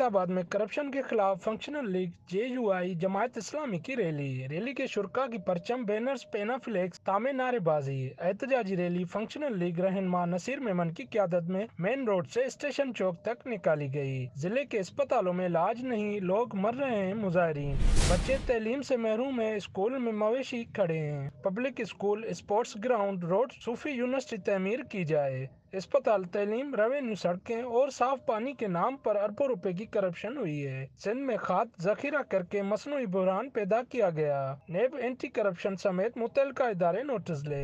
फैसलाबाद में करप्शन के खिलाफ functional league JUI Jamaat Islami की रैली के शुरा की परचम, बैनर्स, पेना फ्लेक्स, तामे, नारेबाजी। एहतजाजी रैली फंक्शनल लीग रहनुमा नसीर मेमन की क़यादत में मेन रोड से स्टेशन चौक तक निकाली गई। जिले के अस्पतालों में इलाज नहीं, लोग मर रहे हैं, मुजाहिरीन। बच्चे तालीम से महरूम है, स्कूल में मवेशी खड़े हैं। Public school, sports ground, road, सूफी यूनिवर्सिटी तमीर की जाए। अस्पताल, तालीम, रेवेन्यू, सड़कें और साफ पानी के नाम पर अरबों रुपए की करप्शन हुई है। सिंध में खाद जखीरा करके मसनूई बुहरान पैदा किया गया। नेब एंटी करप्शन समेत मुतल्लिका इदारे नोटिस ले।